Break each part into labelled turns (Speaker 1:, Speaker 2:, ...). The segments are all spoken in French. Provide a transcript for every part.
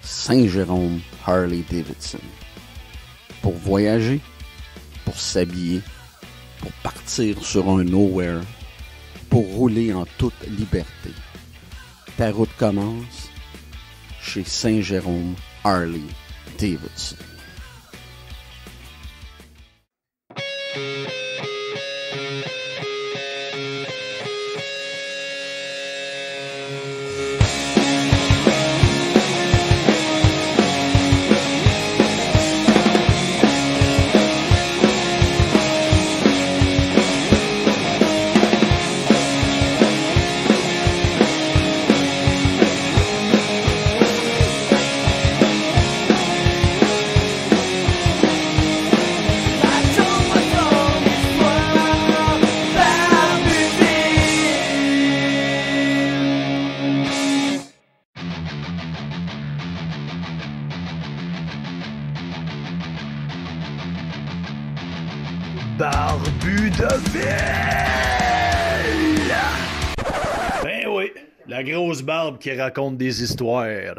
Speaker 1: Saint-Jérôme Harley-Davidson. Pour voyager, pour s'habiller, pour partir sur un nowhere, pour rouler en toute liberté. Ta route commence chez Saint-Jérôme Harley-Davidson.
Speaker 2: Barbu de ville! Ben oui, la grosse barbe qui raconte des histoires.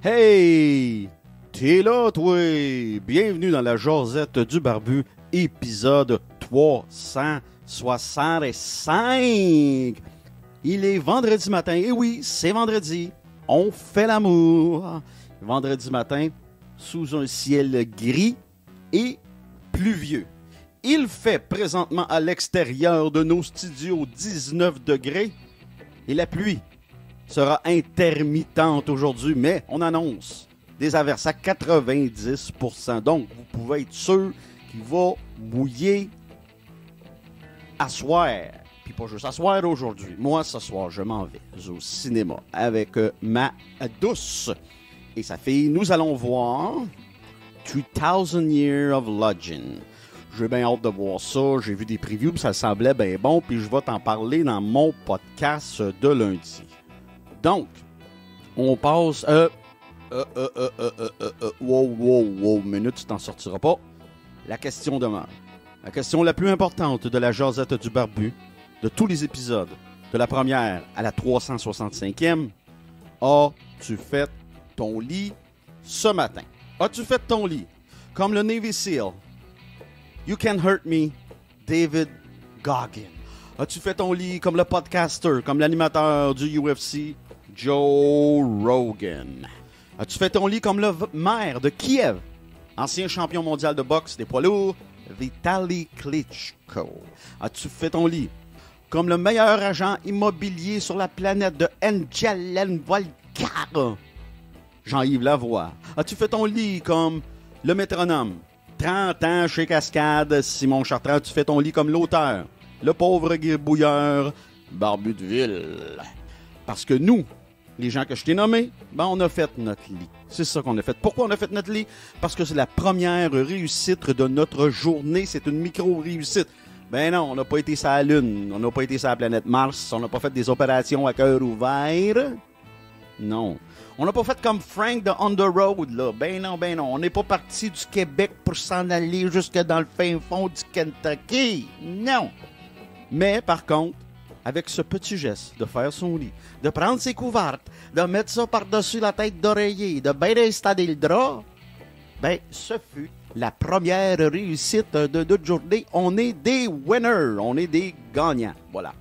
Speaker 1: Hey! T'es là, toi! Bienvenue dans la Josette du Barbu, épisode 365! Il est vendredi matin, et oui, c'est vendredi, on fait l'amour! Vendredi matin, sous un ciel gris et pluvieux. Il fait présentement à l'extérieur de nos studios 19 degrés et la pluie sera intermittente aujourd'hui, mais on annonce des averses à 90%. Donc, vous pouvez être sûr qu'il va mouiller à soir. Puis pas juste à soir aujourd'hui. Moi, ce soir, je m'en vais au cinéma avec ma douce et sa fille. Nous allons voir 3000 Years of Legend. J'ai bien hâte de voir ça. J'ai vu des previews, ça semblait bien bon. Puis je vais t'en parler dans mon podcast de lundi. Donc, on passe... Wow, minute, tu t'en sortiras pas. La question demeure. La question la plus importante de la Josette du Barbu, de tous les épisodes, de la première à la 365e, as-tu fait ton lit ce matin? As-tu fait ton lit? Comme le Navy SEAL, You Can Hurt Me, David Goggin. As-tu fait ton lit comme le podcaster, comme l'animateur du UFC, Joe Rogan? As-tu fait ton lit comme le maire de Kiev, ancien champion mondial de boxe des poids lourds, Vitaly Klitschko? As-tu fait ton lit comme le meilleur agent immobilier sur la planète de Engelen Volcar, Jean-Yves Lavoie? As-tu fait ton lit comme le métronome, 30 ans chez Cascade, Simon Chartrand? As-tu fait ton lit comme l'auteur, le pauvre gribouilleur, Barbu de ville? Parce que nous, les gens que je t'ai nommés, ben on a fait notre lit. C'est ça qu'on a fait. Pourquoi on a fait notre lit? Parce que c'est la première réussite de notre journée. C'est une micro-réussite. Ben non, on n'a pas été sur la Lune. On n'a pas été sur la planète Mars. On n'a pas fait des opérations à cœur ouvert. Non. On n'a pas fait comme Frank de On the Road, là. Ben non. On n'est pas parti du Québec pour s'en aller jusque dans le fin fond du Kentucky. Non. Mais, par contre, avec ce petit geste de faire son lit, de prendre ses couvertes, de mettre ça par-dessus la tête d'oreiller, de bien installer le drap, ben, ce fut la première réussite de notre journée. On est des winners, on est des gagnants. Voilà.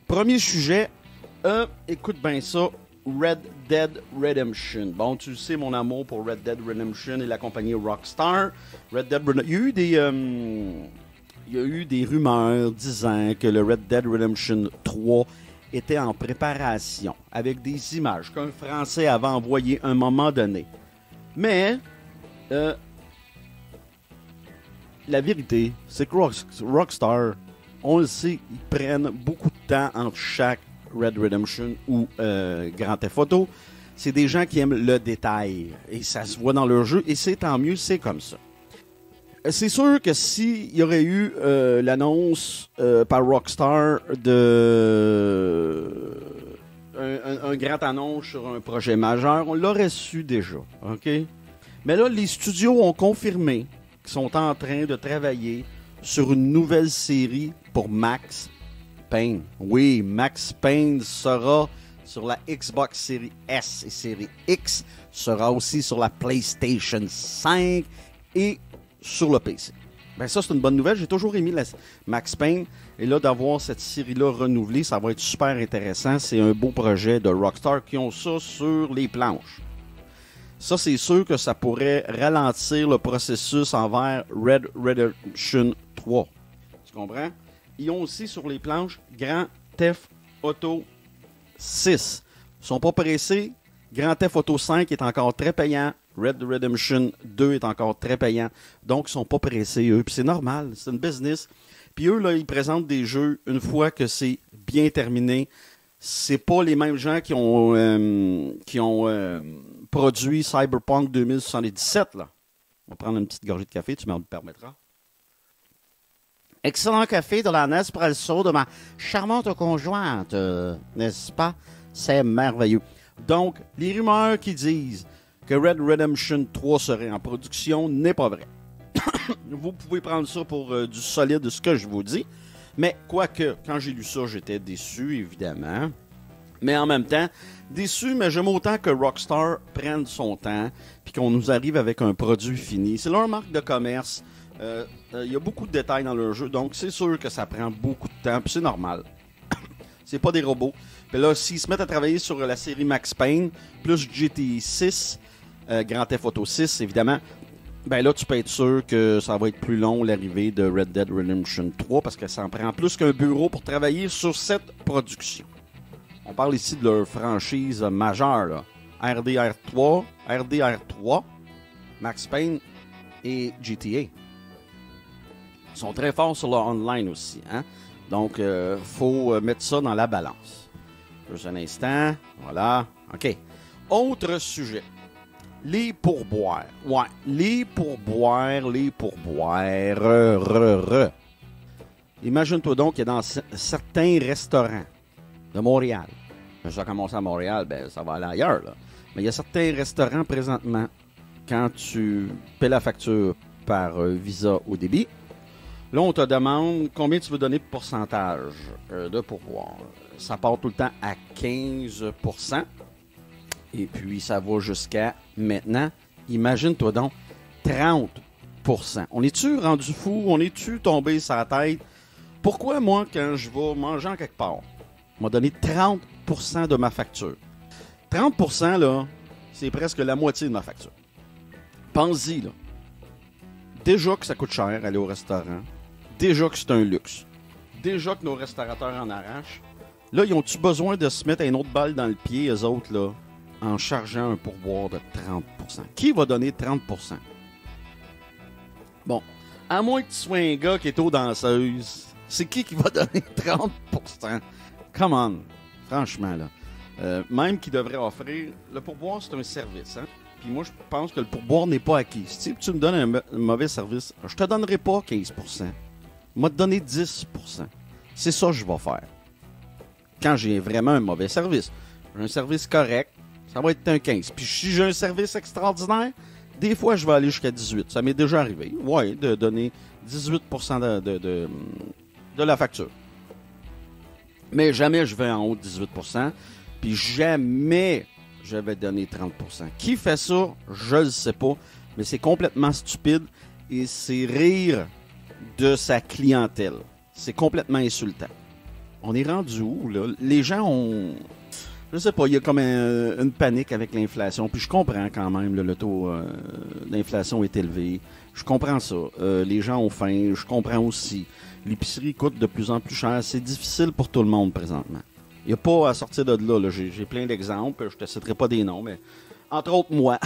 Speaker 1: Premier sujet, écoute bien ça, Red Dead Redemption. Bon, tu sais mon amour pour Red Dead Redemption et la compagnie Rockstar. Red Dead Redemption, il y a eu des rumeurs disant que le Red Dead Redemption 3 était en préparation, avec des images qu'un Français avait envoyées à un moment donné. Mais, la vérité, c'est que Rockstar, on le sait, ils prennent beaucoup de temps entre chaque Red Redemption ou Grand Theft Auto. C'est des gens qui aiment le détail, et ça se voit dans leur jeu, et c'est tant mieux, c'est comme ça. C'est sûr que s'il y aurait eu l'annonce par Rockstar de un grand annonce sur un projet majeur, on l'aurait su déjà, OK? Mais là, les studios ont confirmé qu'ils sont en train de travailler sur une nouvelle série pour Max Payne. Oui, Max Payne sera sur la Xbox Series S et Series X, sera aussi sur la PlayStation 5 et sur le PC. Ben ça, c'est une bonne nouvelle. J'ai toujours aimé Max Payne. Et là, d'avoir cette série-là renouvelée, ça va être super intéressant. C'est un beau projet de Rockstar qui ont ça sur les planches. Ça, c'est sûr que ça pourrait ralentir le processus envers Red Redemption 3. Tu comprends? Ils ont aussi sur les planches Grand Theft Auto 6. Ils sont pas pressés. Grand Theft Auto 5 est encore très payant. Red Redemption 2 est encore très payant. Donc, ils sont pas pressés, eux. Puis c'est normal, c'est une business. Puis eux, là, ils présentent des jeux une fois que c'est bien terminé. C'est pas les mêmes gens qui ont produit Cyberpunk 2077, là. On va prendre une petite gorgée de café, tu me permettras. Excellent café de la Nespresso de ma charmante conjointe, n'est-ce pas? C'est merveilleux. Donc, les rumeurs qui disent que Red Redemption 3 serait en production n'est pas vrai. Vous pouvez prendre ça pour du solide de ce que je vous dis. Mais quoique, quand j'ai lu ça, j'étais déçu, évidemment. Mais en même temps, déçu, mais j'aime autant que Rockstar prenne son temps puis qu'on nous arrive avec un produit fini. C'est leur marque de commerce. Il y a beaucoup de détails dans leur jeu, donc c'est sûr que ça prend beaucoup de temps, puis c'est normal. C'est pas des robots. Puis là, s'ils se mettent à travailler sur la série Max Payne, plus GTA 6, Grand Theft Auto 6, évidemment, ben là, tu peux être sûr que ça va être plus long, l'arrivée de Red Dead Redemption 3, parce que ça en prend plus qu'un bureau pour travailler sur cette production. On parle ici de leur franchise majeure, là. RDR3, Max Payne et GTA. Ils sont très forts sur le online aussi, hein? Donc, faut mettre ça dans la balance. Juste un instant. Voilà. OK. Autre sujet. Les pourboires. Ouais, les pourboires. Imagine-toi donc que dans certains restaurants de Montréal, ça a commencé à Montréal, ben ça va aller ailleurs, là. Mais il y a certains restaurants présentement, quand tu paies la facture par Visa au débit, là, on te demande combien tu veux donner de pourcentage de pourboire. Ça part tout le temps à 15%. Et puis, ça va jusqu'à maintenant, imagine-toi donc, 30%. On est-tu rendu fou? On est-tu tombé sur la tête? Pourquoi, moi, quand je vais manger en quelque part, on m'a donné 30% de ma facture? 30%, là, c'est presque la moitié de ma facture. Pense-y, là. Déjà que ça coûte cher aller au restaurant. Déjà que c'est un luxe. Déjà que nos restaurateurs en arrachent. Là, ils ont-tu besoin de se mettre une autre balle dans le pied, eux autres, là, en chargeant un pourboire de 30%? Qui va donner 30%? Bon, à moins que tu sois un gars qui est aux danseuses, c'est qui va donner 30%? Come on! Franchement, là. Même qui devrait offrir... Le pourboire, c'est un service, hein? Puis moi, je pense que le pourboire n'est pas acquis. Si tu me donnes un mauvais service, je te donnerai pas 15%. Je vais te donner 10%. C'est ça que je vais faire. Quand j'ai vraiment un mauvais service. J'ai un service correct, ça va être un 15. Puis si j'ai un service extraordinaire, des fois, je vais aller jusqu'à 18. Ça m'est déjà arrivé, ouais, de donner 18% de la facture. Mais jamais je vais en haut de 18%. Puis jamais je vais donner 30%. Qui fait ça? Je ne sais pas. Mais c'est complètement stupide et c'est rire de sa clientèle. C'est complètement insultant. On est rendu où, là? Les gens ont... Je sais pas, il y a comme une panique avec l'inflation. Puis je comprends quand même, là, le taux d'inflation est élevé. Je comprends ça. Les gens ont faim. Je comprends aussi. L'épicerie coûte de plus en plus cher. C'est difficile pour tout le monde présentement. Il n'y a pas à sortir de là. Là. J'ai plein d'exemples. Je ne te citerai pas des noms, mais entre autres, moi.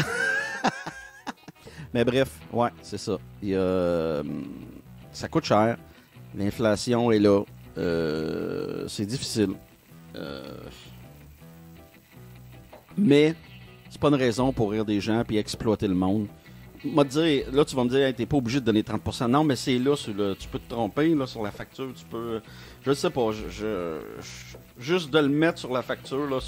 Speaker 1: Mais bref, ouais, c'est ça. Ça coûte cher. L'inflation est là. C'est difficile. Mais c'est pas une raison pour rire des gens et exploiter le monde. Là, tu vas me dire, hey, t'es pas obligé de donner 30%. Non, mais c'est là, tu peux te tromper là, sur la facture. Tu peux. Je sais pas. Juste de le mettre sur la facture, là,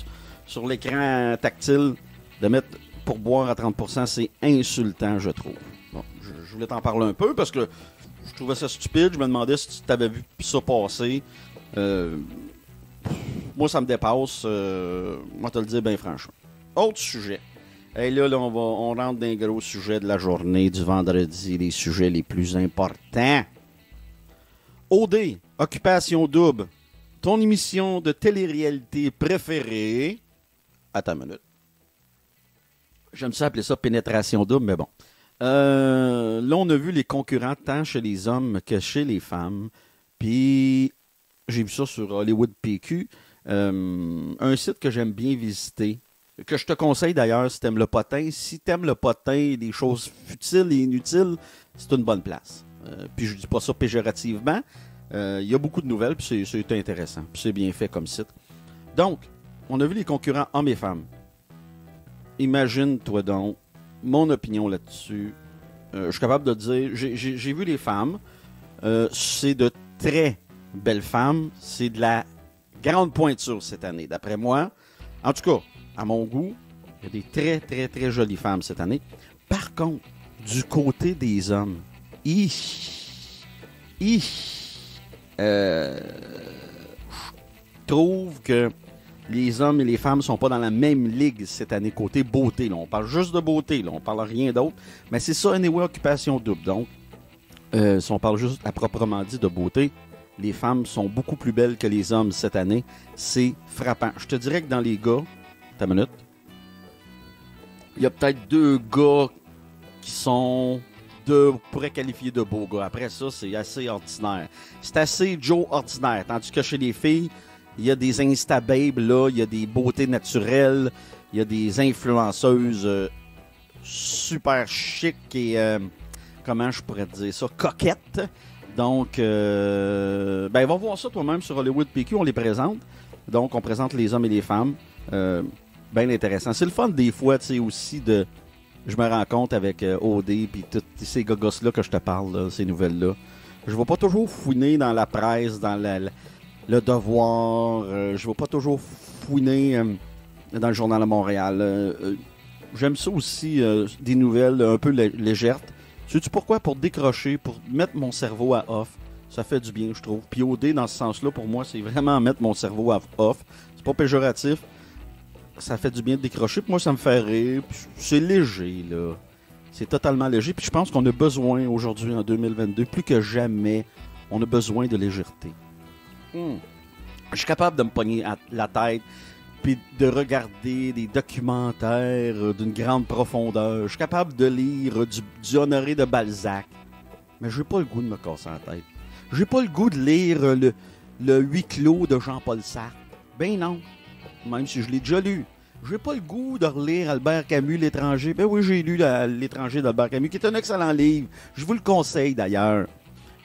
Speaker 1: sur l'écran tactile, de mettre pourboire à 30%, c'est insultant, je trouve. Bon, je voulais t'en parler un peu parce que je trouvais ça stupide. Je me demandais si tu t'avais vu ça passer. moi, ça me dépasse. Moi, te le dire bien franchement. Autre sujet. Et là, on rentre dans les gros sujets de la journée, du vendredi, les sujets les plus importants. OD, Occupation Double, ton émission de télé-réalité préférée. Attends une minute. J'aime ça appeler ça pénétration double, mais bon. Là, on a vu les concurrents tant chez les hommes que chez les femmes. Puis, j'ai vu ça sur Hollywood PQ. Un site que j'aime bien visiter, que je te conseille d'ailleurs si t'aimes le potin. Si t'aimes le potin, des choses futiles et inutiles, c'est une bonne place. Puis je dis pas ça péjorativement. Il y a beaucoup de nouvelles, puis c'est intéressant. Puis c'est bien fait comme site. Donc, on a vu les concurrents hommes et femmes. Imagine-toi donc mon opinion là-dessus. Je suis capable de dire, j'ai vu les femmes. C'est de très belles femmes. C'est de la grande pointure cette année, d'après moi. En tout cas, à mon goût, il y a des très, très, très jolies femmes cette année. Par contre, du côté des hommes, je trouve que les hommes et les femmes ne sont pas dans la même ligue cette année, côté beauté. Là. On parle juste de beauté, là. On parle rien d'autre. Mais c'est ça, anyway, Occupation Double. Donc, si on parle juste à proprement dit de beauté, les femmes sont beaucoup plus belles que les hommes cette année. C'est frappant. Je te dirais que dans les gars, t'as une minute, il y a peut-être 2 gars qui sont, on pourrait qualifier de beaux gars. Après ça, c'est assez ordinaire. C'est assez Joe ordinaire. Tandis que chez les filles, il y a des Insta-babes, là, il y a des beautés naturelles, il y a des influenceuses super chic et, comment je pourrais te dire ça, coquettes. Donc, va voir ça toi-même sur Hollywood PQ, on les présente. Donc, on présente les hommes et les femmes. Bien intéressant. C'est le fun des fois, tu sais, aussi de... Je me rends compte avec OD puis tous ces gogos-là que je te parle, là, ces nouvelles-là. Je ne vais pas toujours fouiner dans la presse, dans le Devoir. Je ne vais pas toujours fouiner dans le Journal de Montréal. J'aime ça aussi, des nouvelles un peu légères. Sais-tu pourquoi? Pour décrocher, pour mettre mon cerveau à off. Ça fait du bien, je trouve. Puis OD, dans ce sens-là, pour moi, c'est vraiment mettre mon cerveau à off. C'est pas péjoratif. Ça fait du bien de décrocher. Puis moi, ça me fait rire. Puis c'est léger, là. C'est totalement léger. Puis je pense qu'on a besoin, aujourd'hui, en 2022, plus que jamais, on a besoin de légèreté. Je suis capable de me pogner la tête puis de regarder des documentaires d'une grande profondeur. Je suis capable de lire du Honoré de Balzac. Mais j'ai pas le goût de me casser la tête. J'ai pas le goût de lire le Huis clos de Jean-Paul Sartre. Ben non. Même si je l'ai déjà lu. J'ai pas le goût de relire Albert Camus, L'étranger. Ben oui, j'ai lu L'étranger d'Albert Camus, qui est un excellent livre. Je vous le conseille d'ailleurs.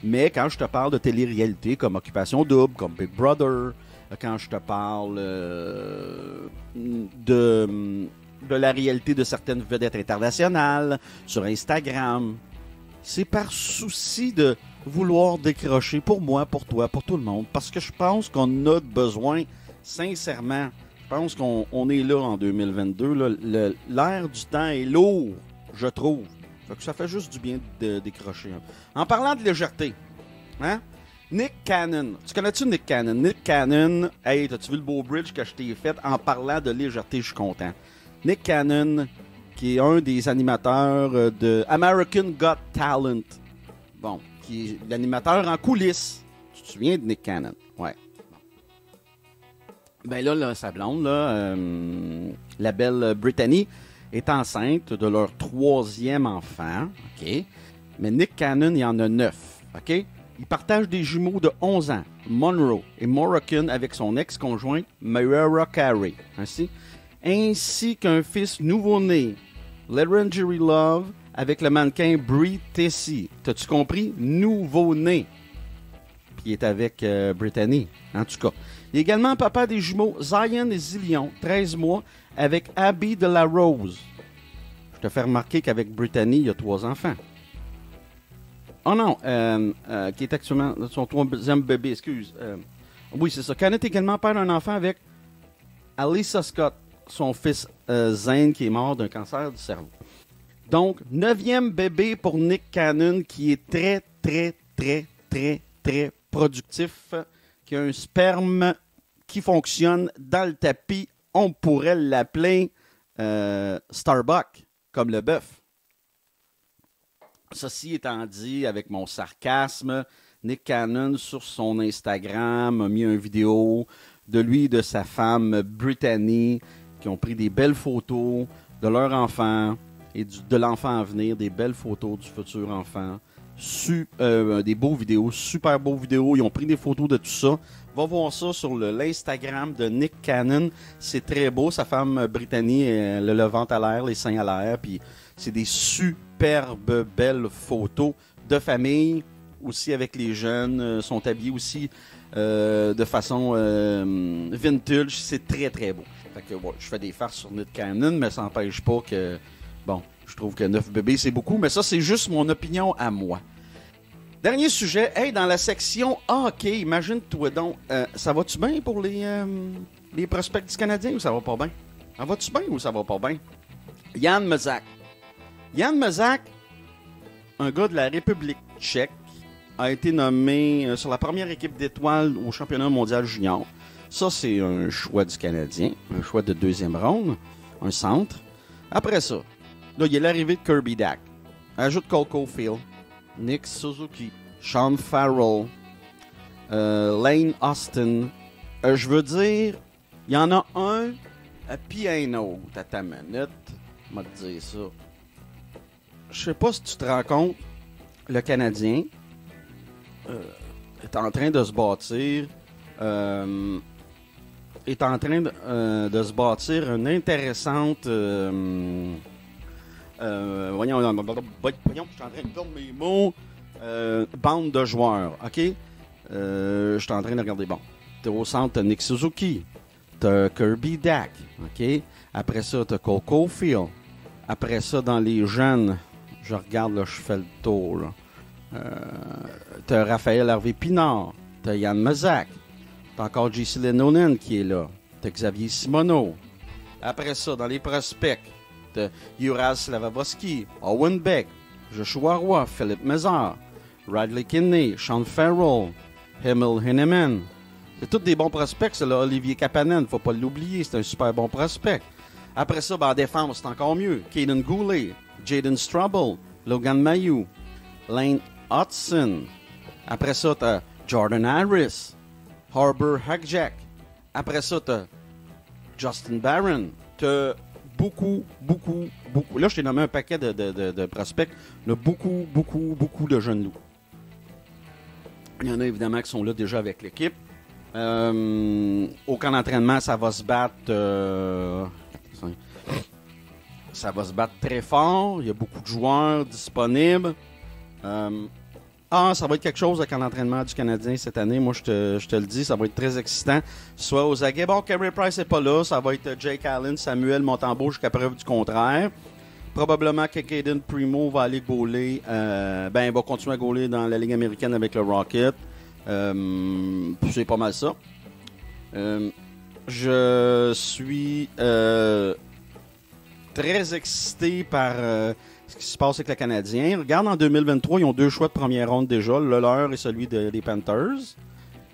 Speaker 1: Mais quand je te parle de télé-réalité comme Occupation Double, comme Big Brother, quand je te parle de la réalité de certaines vedettes internationales sur Instagram, c'est par souci de vouloir décrocher pour moi, pour toi, pour tout le monde. Parce que je pense qu'on a besoin, sincèrement, je pense qu'on est là en 2022. Là, l'air du temps est lourd, je trouve. Fait que ça fait juste du bien de décrocher. En parlant de légèreté, hein? Nick Cannon. Tu connais-tu Nick Cannon? Nick Cannon, hey, t'as-tu vu le beau bridge que je t'ai fait en parlant de légèreté? Je suis content. Nick Cannon, qui est un des animateurs de American Got Talent. Bon, qui est l'animateur en coulisses. Tu te souviens de Nick Cannon? Ouais. Ben là, sa blonde, là, la belle Brittany, est enceinte de leur 3e enfant. OK? Mais Nick Cannon, il en a 9. OK? Il partage des jumeaux de 11 ans, Monroe et Moroccan, avec son ex-conjointe, Mayra Carey, ainsi qu'un fils nouveau-né, Legendary Love, avec le mannequin Brie Tessie. T'as-tu compris? Nouveau-né. Puis il est avec Brittany, en tout cas. Il est également papa des jumeaux Zion et Zillion, 13 mois, avec Abby de la Rose. Je te fais remarquer qu'avec Brittany, il y a 3 enfants. Oh non, qui est actuellement son 3e bébé, excuse. Oui, c'est ça. Kenneth est également père d'un enfant avec Alyssa Scott, son fils Zane, qui est mort d'un cancer du cerveau. Donc, 9e bébé pour Nick Cannon, qui est très, très, très, très, très productif, qui a un sperme qui fonctionne dans le tapis. On pourrait l'appeler Starbuck, comme le bœuf. Ceci étant dit, avec mon sarcasme, Nick Cannon, sur son Instagram, a mis une vidéo de lui et de sa femme Brittany qui ont pris des belles photos de leur enfant et de l'enfant à venir, des belles photos du futur enfant. Des beaux vidéos, super beaux vidéos. Ils ont pris des photos de tout ça. Va voir ça sur l'Instagram de Nick Cannon. C'est très beau. Sa femme Brittany, le ventre à l'air, les seins à l'air. Puis c'est des superbes belles photos de famille. Aussi avec les jeunes. Sont habillés aussi de façon vintage. C'est très très beau. Fait que, je fais des farces sur Nick Cannon, mais ça n'empêche pas que... Bon, je trouve que 9 bébés, c'est beaucoup, mais ça, c'est juste mon opinion à moi. Dernier sujet, dans la section hockey, imagine-toi donc, ça va-tu bien pour les prospects du Canadien ou ça va pas bien? Ça va-tu bien ou ça va pas bien? Jan Mysak. Jan Mysak, un gars de la République tchèque, a été nommé sur la première équipe d'étoiles au championnat mondial junior. Ça, c'est un choix du Canadien, un choix de deuxième ronde, un centre. Après ça, là, il y a l'arrivée de Kirby Dach. Ajoute Cole Caulfield, Nick Suzuki, Sean Farrell, Lane Austin. Je veux dire, il y en a un puis un autre à ta minute. Je vais te dire ça. Je sais pas si tu te rends compte, le Canadien est en train de se bâtir... est en train de se bâtir une intéressante... voyons, je suis en train de perdre mes mots. Bande de joueurs, OK? Je suis en train de regarder. Bon, t'es au centre, t'as Nick Suzuki. T'as Kirby Dach, OK? Après ça, t'as Cole Caulfield. Après ça, dans les jeunes, je regarde, là, je fais le tour, là. T'as Raphaël Harvey-Pinard. T'as Jan Mysak. T'as encore J.C. Lennonen qui est là. T'as Xavier Simoneau. Après ça, dans les prospects, t'as Uras Slavovski, Owen Beck, Joshua Roy, Philippe Mézard, Radley Kinney, Sean Farrell, Emil Henneman. C'est tous des bons prospects, c'est là. Olivier Kapanen, faut pas l'oublier, c'est un super bon prospect. Après ça, en défense, c'est encore mieux. Caden Goulet, Jaden Struble, Logan Mayou, Lane Hudson. Après ça, t'as Jordan Harris, Harbour Hackjack. Après ça, t'as Justin Barron. T'as beaucoup. Là, je t'ai nommé un paquet de prospects. Là, beaucoup de jeunes loups. Il y en a évidemment qui sont là déjà avec l'équipe. Au camp d'entraînement, ça va se battre. Ça va se battre très fort. Il y a beaucoup de joueurs disponibles. Ça va être quelque chose avec l'entraînement du Canadien cette année. Moi, je te le dis, ça va être très excitant. Soit aux aguets. Bon, Carey Price n'est pas là. Ça va être Jake Allen, Samuel Montembeault jusqu'à preuve du contraire. Probablement que Caden Primo va aller gauler. Il va continuer à gauler dans la Ligue américaine avec le Rocket. C'est pas mal ça. Je suis très excité par... ce qui se passe avec le Canadien. Regarde, en 2023, ils ont 2 choix de première ronde déjà, le leur et celui des Panthers.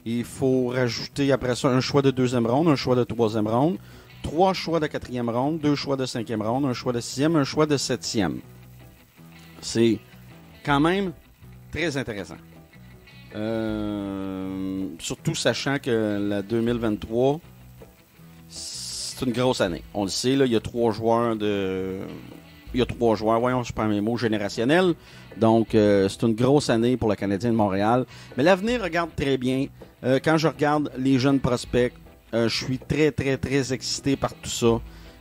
Speaker 1: Il faut rajouter après ça un choix de deuxième ronde, un choix de troisième ronde, 3 choix de quatrième ronde, 2 choix de cinquième ronde, un choix de sixième, un choix de septième. C'est quand même très intéressant. Surtout sachant que la 2023, c'est une grosse année. On le sait, là, il y a 3 joueurs voyons, je prends mes mots, générationnels. Donc, c'est une grosse année pour le Canadien de Montréal. Mais l'avenir regarde très bien. Quand je regarde les jeunes prospects, je suis très, très, très excité par tout ça.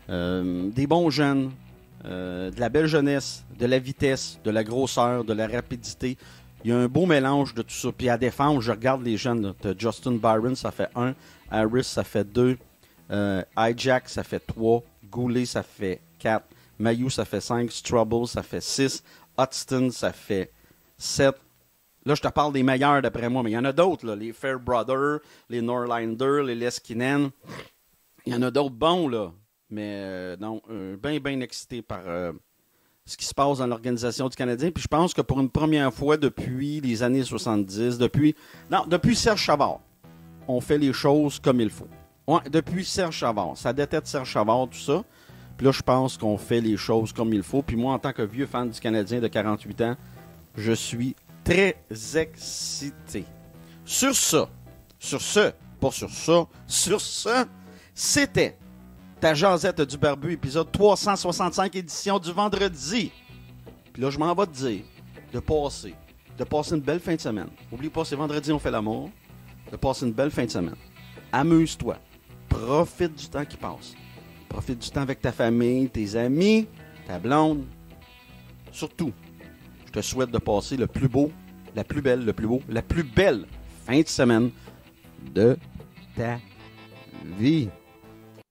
Speaker 1: Des bons jeunes, de la belle jeunesse, de la vitesse, de la grosseur, de la rapidité. Il y a un beau mélange de tout ça. Puis à défense, je regarde les jeunes. Tu as Justin Byron, ça fait 1. Harris, ça fait 2. Hijack, ça fait 3. Goulet, ça fait 4. Mayou, ça fait 5. Struble, ça fait 6. Hudson, ça fait 7. Là, je te parle des meilleurs d'après moi, mais il y en a d'autres, là. Les Fairbrother, les Norlander, les Leskinen. Il y en a d'autres bons, là. Mais non, bien excité par ce qui se passe dans l'organisation du Canadien. Puis je pense que pour une première fois depuis les années 70, depuis Serge Chavard, on fait les choses comme il faut. Ouais, depuis Serge Savard. Ça datait de Serge Savard, tout ça. Puis là, je pense qu'on fait les choses comme il faut. Puis moi, en tant que vieux fan du Canadien de 48 ans, je suis très excité. Sur ce, c'était ta jasette du barbu, épisode 365, édition du vendredi. Puis là, je m'en vais te dire de passer une belle fin de semaine. Oublie pas, c'est vendredi, on fait l'amour. De passer une belle fin de semaine. Amuse-toi. Profite du temps qui passe. Profite du temps avec ta famille, tes amis, ta blonde. Surtout, je te souhaite de passer le plus beau, la plus belle fin de semaine de ta vie.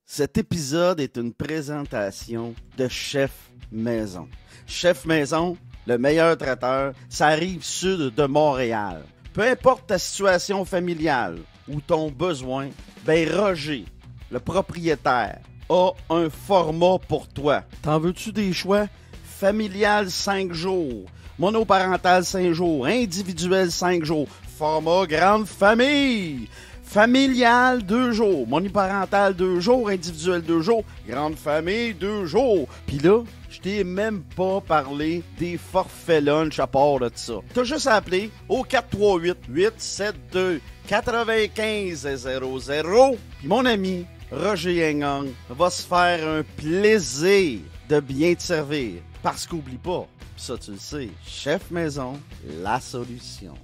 Speaker 1: Cet épisode est une présentation de Chef Maison. Chef Maison, le meilleur traiteur, ça arrive sud de Montréal. Peu importe ta situation familiale ou ton besoin, ben Roger, le propriétaire, a un format pour toi. T'en veux-tu des choix? Familial 5 jours, monoparental 5 jours, individuel 5 jours, format grande famille. Familial 2 jours, monoparental 2 jours, individuel 2 jours, grande famille 2 jours. Puis là, je t'ai même pas parlé des forfaits lunch à part de ça. T'as juste à appeler au 438-872-9500. Puis mon ami Roger Hengang va se faire un plaisir de bien te servir. Parce qu'oublie pas, pis ça tu le sais, Chef Maison, la solution.